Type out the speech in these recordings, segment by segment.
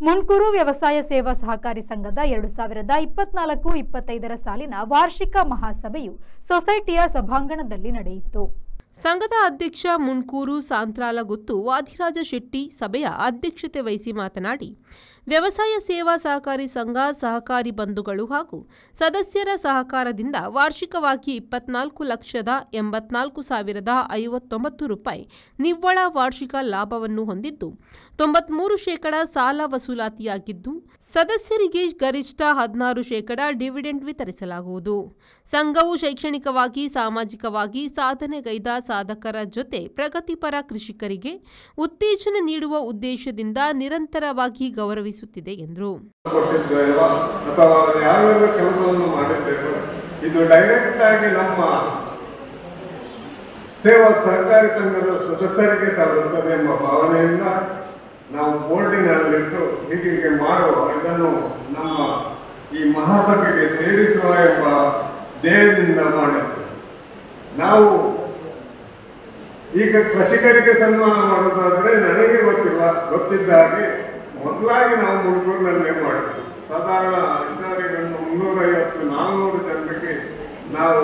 ಮುನ್ಕೂರು ವ್ಯವಸಾಯ ಸೇವಾ ಸಹಕಾರಿ ಸಂಘದ 2024-25 ಸಾಲಿನ ವಾರ್ಷಿಕ ಮಹಾಸಭೆಯು ಸೊಸೈಟಿಯ ಸಭಾಂಗಣದಲ್ಲಿ ನಡೆಯಿತು. ಸಂಘದ ಅಧ್ಯಕ್ಷ ಮುನ್ಕೂರು ಸಾಂತ್ರಾಲಗುತ್ತು ವಾದಿರಾಜ ಶೆಟ್ಟಿ ಸಭೆಯ ಅಧ್ಯಕ್ಷತೆ ವಹಿಸಿ ಮಾತನಾಡಿ, ವ್ಯವಸಾಯ ಸೇವಾ ಸಹಕಾರಿ ಸಂಘ ಸಹಕಾರಿ ಬಂಧುಗಳು ಹಾಗೂ ಸದಸ್ಯರ ಸಹಕಾರದಿಂದ ವಾರ್ಷಿಕವಾಗಿ 24,84,059 ರೂಪಾಯಿ ನಿವ್ವಳ ವಾರ್ಷಿಕ ಲಾಭವನ್ನು ಹೊಂದಿದ್ದು 93% ಸಾಲ ವಸೂಲಾತಿಯಾಗಿದ್ದು, ಸದಸ್ಯರಿಗೆ ಗರಿಷ್ಠ 16% ಡಿವಿಡೆಂಡ್ ವಿತರಿಸಲಾಗುವುದು. ಸಂಘವು ಶೈಕ್ಷಣಿಕವಾಗಿ ಸಾಮಾಜಿಕವಾಗಿ ಸಾಧನೆಗೈದ ಸಾಧಕರ ಜೊತೆ ಪ್ರಗತಿಪರ ಕೃಷಿಕರಿಗೆ ಉತ್ತೇಜನ ನೀಡುವ ಉದ್ದೇಶದಿಂದ ನಿರಂತರವಾಗಿ ಗೌರವಿಸುತ್ತಿದೆ ಎಂದರು. ಇದು ಡೈರೆಕ್ಟ್ ಆಗಿ ನಮ್ಮ ಸೇವಾ ಸಹಕಾರಿ ಸಂಘದ ಸದಸ್ಯರಿಗೆ ಸಲ್ಲುತ್ತದೆ ಎಂಬ ಭಾವನೆಯಿಂದ ನಾವು ಬೋರ್ಡಿನಲ್ಲಿಟ್ಟು ಹೀಗೆ ಮಾಡುವ ಇದನ್ನು ನಮ್ಮ ಈ ಮಹಾಸಭೆಗೆ ಸೇರಿಸುವ ಎಂಬ ಧ್ಯೇಯದಿಂದ ಮಾಡಿದ್ದು. ನಾವು ಈಗ ಕೃಷಿಕರಿಗೆ ಸನ್ಮಾನ ಮಾಡೋದಾದ್ರೆ ನನಗೆ ಗೊತ್ತಿದ್ದ ಹಾಗೆ ಮೊದಲಾಗಿ ನಾವು ಮುನ್ಕೂರಿನಲ್ಲೇ ಮಾಡಿದ್ವಿ. ಸಾಧಾರಣ ಅಧಿಕಾರಿಗಳನ್ನು 350-400 ಜನರಿಗೆ ನಾವು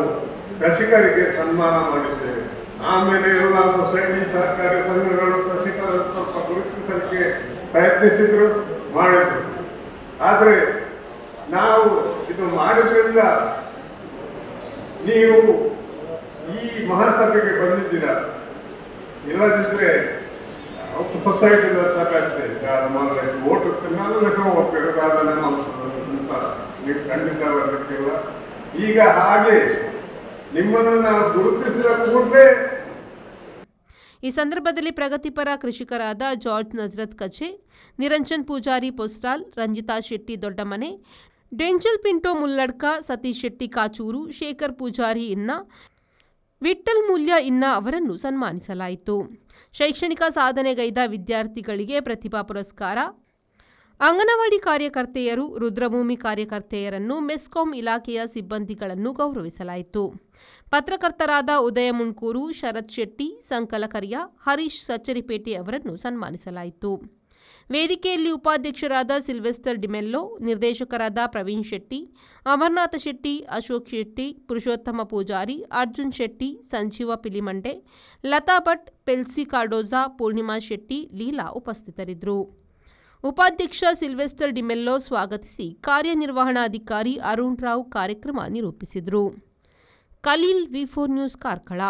ಕೃಷಿಕರಿಗೆ ಸನ್ಮಾನ ಮಾಡಿದ್ದೇವೆ. ಆಮೇಲೆ ಎಲ್ಲ ಸೊಸೈಟಿ ಸಹಕಾರಿ ಸಂಘಗಳು ಕೃಷಿಕರ ಸ್ವಲ್ಪ ಗುರುತಿಸಲಿಕ್ಕೆ ಪ್ರಯತ್ನಿಸಿದ್ರು, ಮಾಡಿದ್ರು. ಆದರೆ ನಾವು ಇದು ಮಾಡಿದ್ರಿಂದ ನೀವು ಈ ಮಹಾಸಭೆಗೆ ಬಂದಿದ್ದೀರಾ, ಇಲ್ಲದಿದ್ರೆ ಸೊಸೈಟಿದ ಸಾಕಷ್ಟೇ ಓಟು ನಾನು ಹೆಸರು ಹೋಗ್ತಿರೋದಾದ್ರೆ ನೀವು ಖಂಡಿತ ಬರಲಿಕ್ಕಿಲ್ಲ. ಈಗ ಹಾಗೆ ನಿಮ್ಮನ್ನು ನಾವು ಗುರುತಿಸಿದ ಕೂಡಲೇ. ಈ ಸಂದರ್ಭದಲ್ಲಿ ಪ್ರಗತಿಪರ ಕೃಷಿಕರಾದ ಜಾರ್ಜ್ ನಜರತ್ ಕಚೆ, ನಿರಂಜನ್ ಪೂಜಾರಿ ಪೊಸ್ಟಾಲ್, ರಂಜಿತಾ ಶೆಟ್ಟಿ ದೊಡ್ಡಮನೆ, ಡೆಂಜಲ್ ಪಿಂಟೋ ಮುಲ್ಲಡ್ಕ, ಸತೀಶ್ ಶೆಟ್ಟಿ ಕಾಚೂರು, ಶೇಖರ್ ಪೂಜಾರಿ ಇನ್ನ, ವಿಠಲ್ ಮೂಲ್ಯ ಇನ್ನ ಅವರನ್ನು ಸನ್ಮಾನಿಸಲಾಯಿತು. ಶೈಕ್ಷಣಿಕ ಸಾಧನೆಗೈದ ವಿದ್ಯಾರ್ಥಿಗಳಿಗೆ ಪ್ರತಿಭಾ ಪುರಸ್ಕಾರ, ಅಂಗನವಾಡಿ ಕಾರ್ಯಕರ್ತೆಯರು, ರುದ್ರಭೂಮಿ ಕಾರ್ಯಕರ್ತೆಯರನ್ನು, ಮೆಸ್ಕಾಂ ಇಲಾಖೆಯ ಸಿಬ್ಬಂದಿಗಳನ್ನು ಗೌರವಿಸಲಾಯಿತು. ಪತ್ರಕರ್ತರಾದ ಉದಯ ಮುನ್ಕೂರು, ಶರತ್ ಶೆಟ್ಟಿ, ಸಂಕಲಕರಿಯ, ಹರೀಶ್ ಸಚ್ಚರಿಪೇಟೆ ಅವರನ್ನು ಸನ್ಮಾನಿಸಲಾಯಿತು. ವೇದಿಕೆಯಲ್ಲಿ ಉಪಾಧ್ಯಕ್ಷರಾದ ಸಿಲ್ವೆಸ್ಟರ್ ಡಿಮೆಲ್ಲೋ, ನಿರ್ದೇಶಕರಾದ ಪ್ರವೀಣ್ ಶೆಟ್ಟಿ, ಅಮರನಾಥ ಶೆಟ್ಟಿ, ಅಶೋಕ್ ಶೆಟ್ಟಿ, ಪುರುಷೋತ್ತಮ ಪೂಜಾರಿ, ಅರ್ಜುನ್ ಶೆಟ್ಟಿ, ಸಂಜೀವ ಪಿಲಿಮಂಡೆ, ಲತಾ ಭಟ್, ಪೆಲ್ಸಿ ಕಾರ್ಡೋಜಾ, ಪೂರ್ಣಿಮಾ ಶೆಟ್ಟಿ, ಲೀಲಾ ಉಪಸ್ಥಿತರಿದ್ದರು. ಉಪಾಧ್ಯಕ್ಷ ಸಿಲ್ವೆಸ್ಟರ್ ಡಿಮೆಲ್ಲೋ ಸ್ವಾಗತಿಸಿ ಕಾರ್ಯನಿರ್ವಹಣಾಧಿಕಾರಿ ಅರುಣ್ ರಾವ್ ಕಾರ್ಯಕ್ರಮ ನಿರೂಪಿಸಿದರು. ಖಲೀಲ್, ವಿ4 ನ್ಯೂಸ್, ಕಾರ್ಕಳ.